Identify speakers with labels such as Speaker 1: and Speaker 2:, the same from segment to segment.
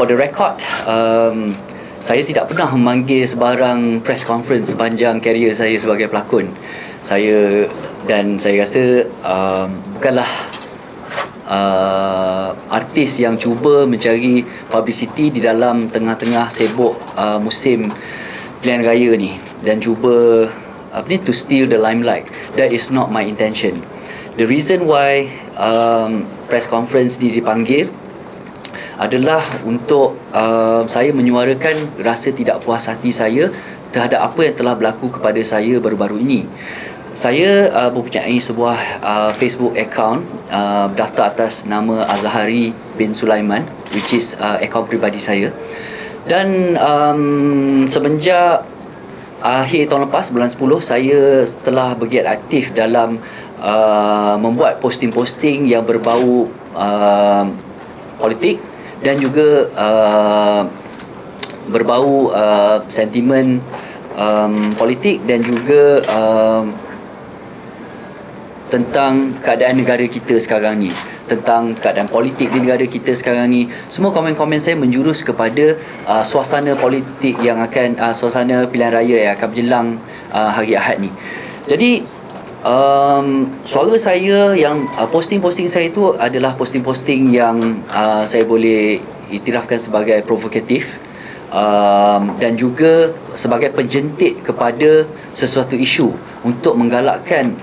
Speaker 1: For the record, saya tidak pernah memanggil sebarang press conference sepanjang karier saya sebagai pelakon. Saya rasa bukanlah artis yang cuba mencari publicity di dalam tengah-tengah sibuk musim pilihan raya ni dan cuba to steal the limelight. That is not my intention. The reason why press conference ni dipanggil adalah untuk saya menyuarakan rasa tidak puas hati saya terhadap apa yang telah berlaku kepada saya baru-baru ini. Saya mempunyai sebuah Facebook account daftar atas nama Azhari bin Sulaiman, which is account peribadi saya. Dan semenjak akhir tahun lepas, bulan 10, saya telah bergiat aktif dalam membuat posting-posting yang berbau politik dan juga berbau sentimen politik dan juga tentang keadaan negara kita sekarang ni, tentang keadaan politik di negara kita sekarang ni. Semua komen-komen saya menjurus kepada suasana politik yang akan suasana pilihan raya yang akan berjelang hari Ahad ni. Jadi suara saya yang posting-posting saya itu adalah posting-posting yang saya boleh iktirafkan sebagai provokatif dan juga sebagai penjentik kepada sesuatu isu untuk menggalakkan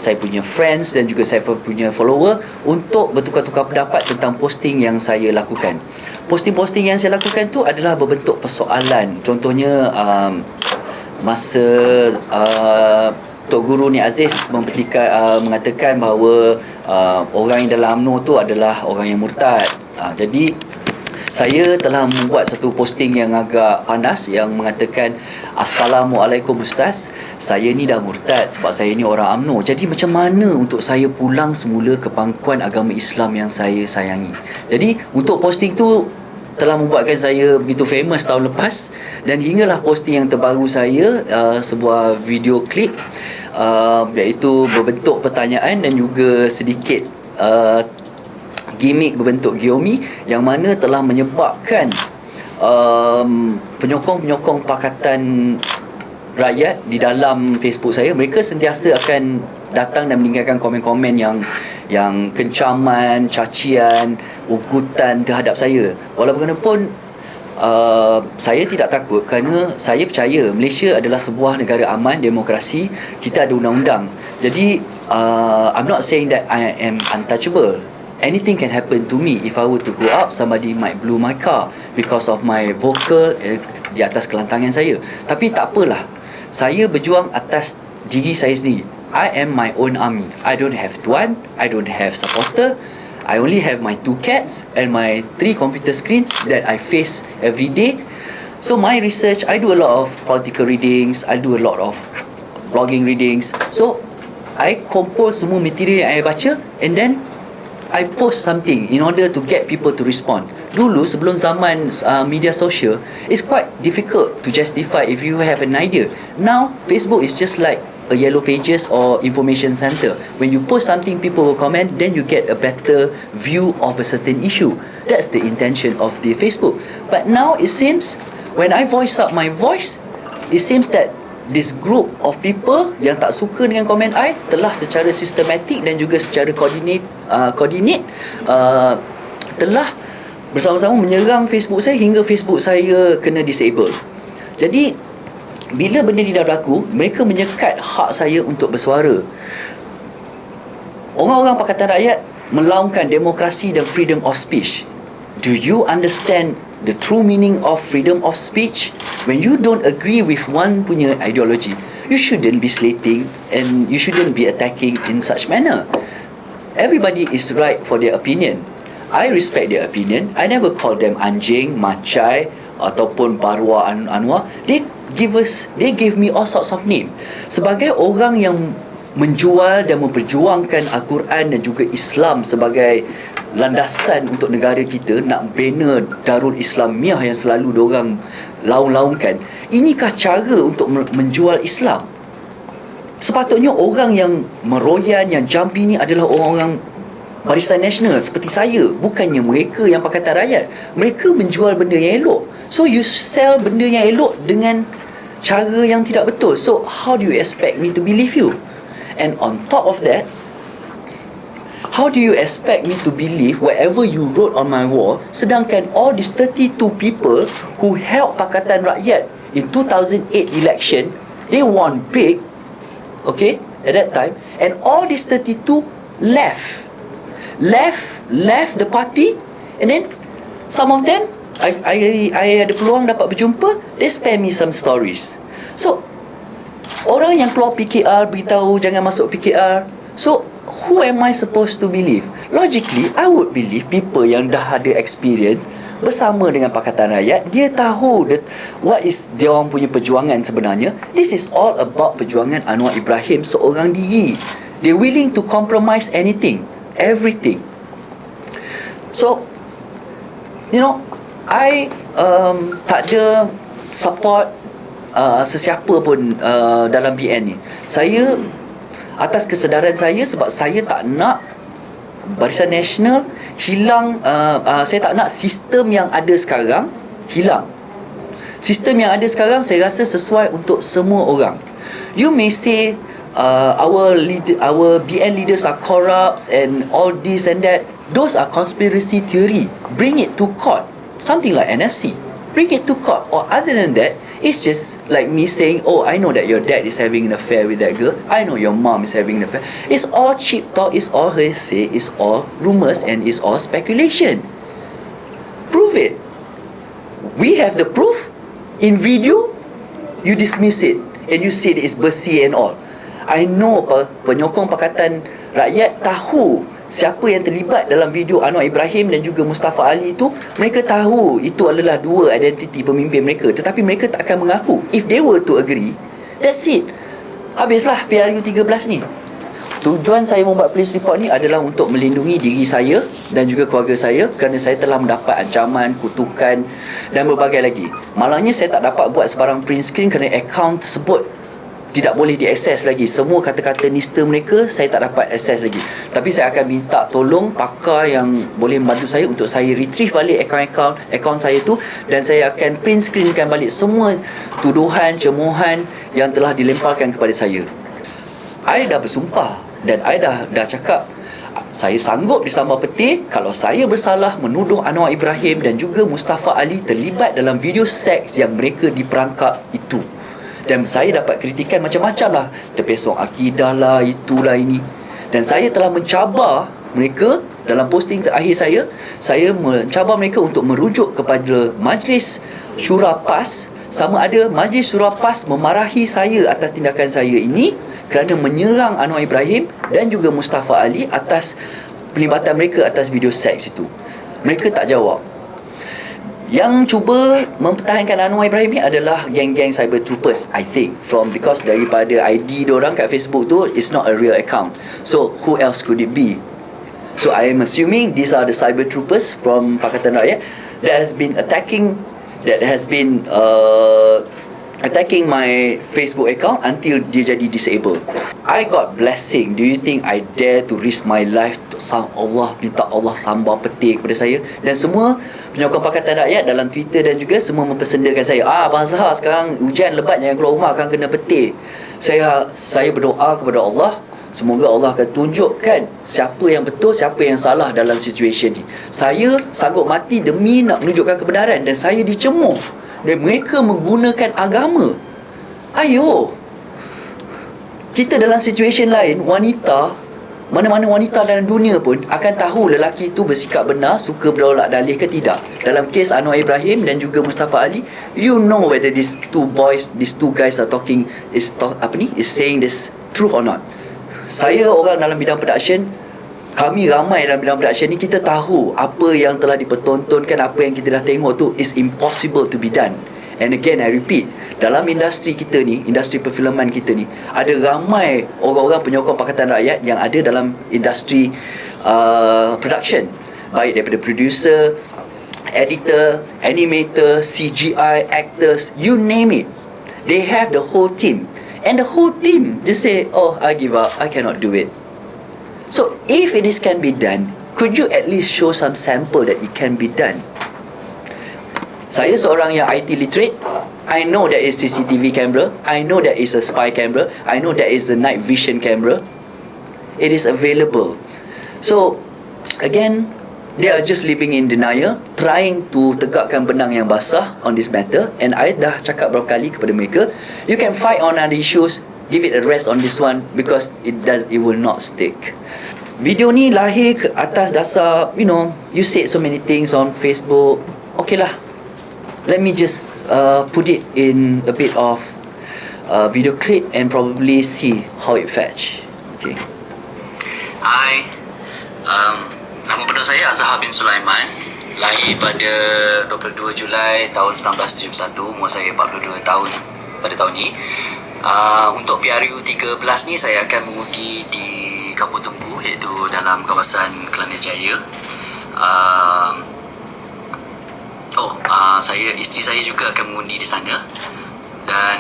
Speaker 1: saya punya friends dan juga saya punya follower untuk bertukar-tukar pendapat tentang posting yang saya lakukan. Posting-posting yang saya lakukan tu adalah berbentuk persoalan. Contohnya masa Tok Guru Ni Aziz mengatakan bahawa orang yang dalam UMNO tu adalah orang yang murtad. Jadi saya telah membuat satu posting yang agak panas yang mengatakan, Assalamualaikum Ustaz, saya ni dah murtad sebab saya ni orang UMNO. Jadi macam mana untuk saya pulang semula ke pangkuan agama Islam yang saya sayangi? Jadi untuk posting tu telah membuatkan saya begitu famous tahun lepas, dan hinggalah posting yang terbaru saya, sebuah video klip iaitu berbentuk pertanyaan dan juga sedikit gimmick berbentuk geomi yang mana telah menyebabkan penyokong-penyokong Pakatan Rakyat di dalam Facebook saya, mereka sentiasa akan datang dan meninggalkan komen-komen yang kencaman, cacian, ugutan terhadap saya. Walaupun saya tidak takut kerana saya percaya Malaysia adalah sebuah negara aman, demokrasi, kita ada undang-undang. Jadi I'm not saying that I am untouchable. Anything can happen to me. If I were to go out, somebody might blow my car because of my vocal di atas kelantangan saya. Tapi tak apalah, saya berjuang atas diri saya sendiri. I am my own army. I don't have tuan, I don't have supporter. I only have my 2 cats and my 3 computer screens that I face every day. So my research, I do a lot of political readings, I do a lot of blogging readings. So I compose semua material yang I baca, and then I post something in order to get people to respond. Dulu sebelum zaman media sosial, it's quite difficult to justify if you have an idea. Now Facebook is just like a yellow pages or information center. When you post something, people will comment, then you get a better view of a certain issue. That's the intention of the Facebook. But now it seems when I voice out my voice, it seems that this group of people yang tak suka dengan komen I telah secara sistematik dan juga secara koordinat telah bersama-sama menyerang Facebook saya hingga Facebook saya kena disable. Jadi bila benda ni dah berlaku, mereka menyekat hak saya untuk bersuara. Orang-orang Pakatan Rakyat melaungkan demokrasi dan freedom of speech. Do you understand the true meaning of freedom of speech? When you don't agree with one punya ideology, you shouldn't be slating and you shouldn't be attacking in such manner. Everybody is right for their opinion. I respect their opinion. I never call them anjing, macai ataupun Barwa Anwar. They give me all sorts of name. Sebagai orang yang menjual dan memperjuangkan Al-Quran dan juga Islam sebagai landasan untuk negara kita, nak bina Darul Islamiyah yang selalu diorang laung-laungkan, inikah cara untuk menjual Islam? Sepatutnya orang yang meroyan, yang jampi ni adalah orang-orang Barisan Nasional seperti saya. Bukannya mereka yang Pakatan Rakyat. Mereka menjual benda yang elok. So you sell benda yang elok dengan cara yang tidak betul. So how do you expect me to believe you? And on top of that, how do you expect me to believe whatever you wrote on my wall, sedangkan all these 32 people who helped Pakatan Rakyat in 2008 election, they won big, okay, at that time, and all these 32 left the party, and then some of them I ada peluang dapat berjumpa, they spare me some stories. So orang yang keluar PKR beritahu jangan masuk PKR, so who am I supposed to believe? Logically, I would believe people yang dah ada experience bersama dengan Pakatan Rakyat. Dia tahu what is dia orang punya perjuangan sebenarnya. This is all about perjuangan Anwar Ibrahim seorang diri. They willing to compromise anything, everything. So, I tak ada support sesiapa pun dalam BN ni. Saya atas kesedaran saya, sebab saya tak nak Barisan Nasional hilang. Saya tak nak sistem yang ada sekarang hilang. Sistem yang ada sekarang saya rasa sesuai untuk semua orang. You may say our BN leaders are corrupt and all this and that. Those are conspiracy theory. Bring it to court. Something like NFC. Bring it to court. Or other than that, it's just like me saying, oh, I know that your dad is having an affair with that girl. I know your mom is having an affair. It's all cheap talk. It's all hearsay. It's all rumors. And it's all speculation. Prove it. We have the proof. In video, you dismiss it. And you say that it's bersih and all. I know penyokong Pakatan Rakyat tahu siapa yang terlibat dalam video Anwar Ibrahim dan juga Mustafa Ali itu. Mereka tahu itu adalah dua identiti pemimpin mereka, tetapi mereka tak akan mengaku. If they were to agree, that's it. Habislah PRU 13 ni. Tujuan saya membuat police report ni adalah untuk melindungi diri saya dan juga keluarga saya, kerana saya telah mendapat ancaman, kutukan dan berbagai lagi. Malangnya saya tak dapat buat sebarang print screen kerana akaun tersebut tidak boleh diakses lagi. Semua kata-kata nista mereka saya tak dapat akses lagi. Tapi saya akan minta tolong pakar yang boleh membantu saya untuk saya retrieve balik akaun saya tu, dan saya akan print screenkan balik semua tuduhan, cemohan yang telah dilemparkan kepada saya. I dah bersumpah dan I dah cakap saya sanggup disambar peti kalau saya bersalah menuduh Anwar Ibrahim dan juga Mustafa Ali terlibat dalam video seks yang mereka diperangkap itu. Dan saya dapat kritikan macam-macam lah, terpesong akidah lah, itulah ini. Dan saya telah mencabar mereka dalam posting terakhir saya mencabar mereka untuk merujuk kepada Majlis Syura PAS, sama ada Majlis Syura PAS memarahi saya atas tindakan saya ini kerana menyerang Anwar Ibrahim dan juga Mustafa Ali atas pelibatan mereka atas video seks itu. Mereka tak jawab. Yang cuba mempertahankan Anwar Ibrahim ni adalah geng-geng cyber troopers, I think, because daripada ID diorang kat Facebook tu, it's not a real account. So who else could it be? So I am assuming these are the cyber troopers from Pakatan Rakyat that has been attacking my Facebook account until dia jadi disabled. I got blessing. Do you think I dare to risk my life to minta Allah sambar peti kepada saya? Dan semua penyokong Pakatan Rakyat dalam Twitter dan juga semua mempersendakan saya. Abang Zahar sekarang hujan lebat, jangan keluar rumah, akan kena peti. Saya berdoa kepada Allah, semoga Allah akan tunjukkan siapa yang betul, siapa yang salah dalam situasi ni. Saya sanggup mati demi nak menunjukkan kebenaran, dan saya dicemuh dan mereka menggunakan agama. Ayo, kita dalam situasi lain, mana-mana wanita dalam dunia pun akan tahu lelaki itu bersikap benar, suka bertolak dalih ke tidak. Dalam kes Anwar Ibrahim dan juga Mustafa Ali, you know whether these two guys are is saying this truth or not. Saya orang dalam bidang production, kami ramai dalam bidang production ni, kita tahu apa yang telah dipertontonkan, apa yang kita dah tengok tu is impossible to be done. And again, I repeat, dalam industri kita ni, industri perfilman kita ni, ada ramai orang-orang penyokong Pakatan Rakyat yang ada dalam industri production, baik daripada producer, editor, animator, CGI, actors, you name it. They have the whole team. And the whole team just say, oh, I give up, I cannot do it. So if it is can be done, could you at least show some sample that it can be done? Saya seorang yang IT literate. I know there is CCTV camera. I know there is a spy camera. I know there is a night vision camera. It is available. So again, they are just living in denial, trying to tegakkan benang yang basah on this matter. And I dah cakap berapa kali kepada mereka, you can fight on other issues, give it a rest on this one, because it will not stick. Video ni lahir ke atas dasar, you said so many things on Facebook. Okay lah, let me just put it in a bit of video clip and probably see how it fetch. Okay.
Speaker 2: Hi, nama benar saya Azhar bin Sulaiman. Lahir pada 22 Julai tahun 1971. Umur saya 42 tahun pada tahun ni. Untuk PRU 13 ni saya akan mengundi di Kampung Tunggu, iaitu dalam kawasan Kelana Jaya. Isteri saya juga akan mengundi di sana. Dan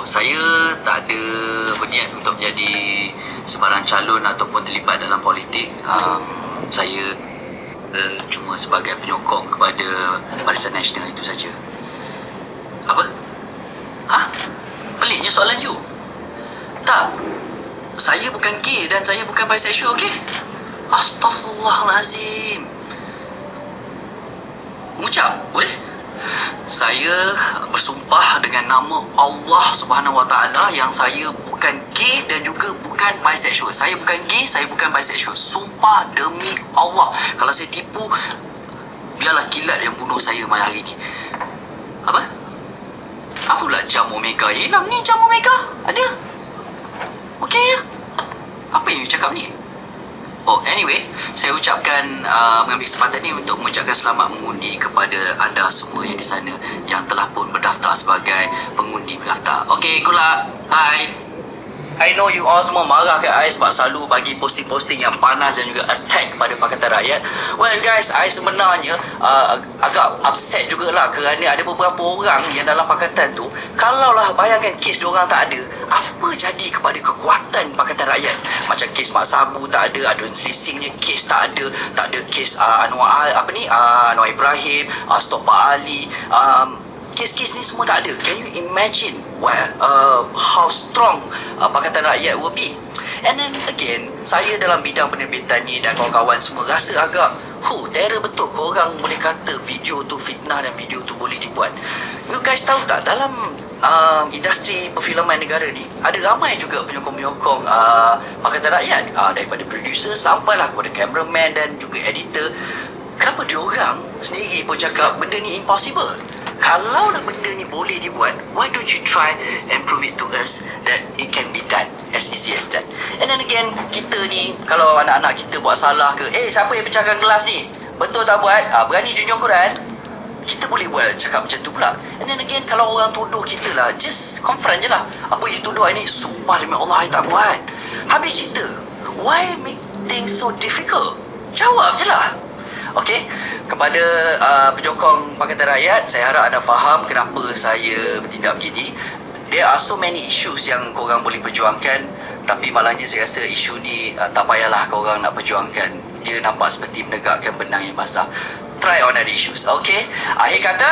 Speaker 2: saya tak ada berniat untuk menjadi sebarang calon ataupun terlibat dalam politik. Saya cuma sebagai penyokong kepada Barisan Nasional, itu saja. Apa? Peliknya soalan you. Tak, saya bukan gay dan saya bukan bisexual, okey? Astaghfirullahalazim. Mengucap, boleh? Saya bersumpah dengan nama Allah Subhanahu Wa Taala yang saya bukan gay dan juga bukan bisexual. Saya bukan gay, saya bukan bisexual. Sumpah demi Allah. Kalau saya tipu, biarlah kilat yang bunuh saya malam hari ni. Apa pula jam Omega? Hilang ni jam Omega? Ada? Okey ya? Apa yang you cakap ni? Anyway, saya ucapkan mengambil kesempatan ni untuk mengucapkan selamat mengundi kepada anda semua yang di sana yang telah pun berdaftar sebagai pengundi berdaftar. Okay, good luck. Bye. I know you all semua marah ke I sebab selalu bagi posting-posting yang panas dan juga attack kepada Pakatan Rakyat. Well guys, I sebenarnya agak upset jugalah kerana ada beberapa orang yang dalam pakatan tu, kalaulah bayangkan kes diorang tak ada, apa jadi kepada kekuatan Pakatan Rakyat? Macam kes Mak Sabu tak ada, adun selisingnya kes tak ada kes Anwar Ibrahim, Stopa Ali, kes-kes ni semua tak ada. Can you imagine how strong Pakatan Rakyat will be? And then again, saya dalam bidang penerbitan ni dan kawan-kawan semua rasa agak terror betul korang boleh kata video tu fitnah dan video tu boleh dibuat. You guys tahu tak, dalam industri perfilman negara ni ada ramai juga penyokong-penyokong Pakatan Rakyat, daripada producer sampailah kepada cameraman dan juga editor. Kenapa diorang sendiri pun cakap benda ni impossible? Kalau lah benda ni boleh dibuat, why don't you try and prove it to us that it can be done, as easy as that. And then again, kita ni, kalau anak-anak kita buat salah ke, siapa yang pecahkan kelas ni? Betul tak buat? Berani junjung Quran? Kita boleh buat cakap macam tu pula. And then again, kalau orang tuduh kita lah, just confront je lah. Apa you tuduh ini? Sumpah demi Allah, I tak buat. Habis cerita. Why make things so difficult? Jawab je lah. Okey, kepada penyokong Pakatan Rakyat, saya harap anda faham kenapa saya bertindak begini. There are so many issues yang korang boleh perjuangkan, tapi malangnya saya rasa isu ni tak payahlah korang nak perjuangkan. Dia nampak seperti menegakkan benang yang basah. Try on other issues. Okey, akhir kata,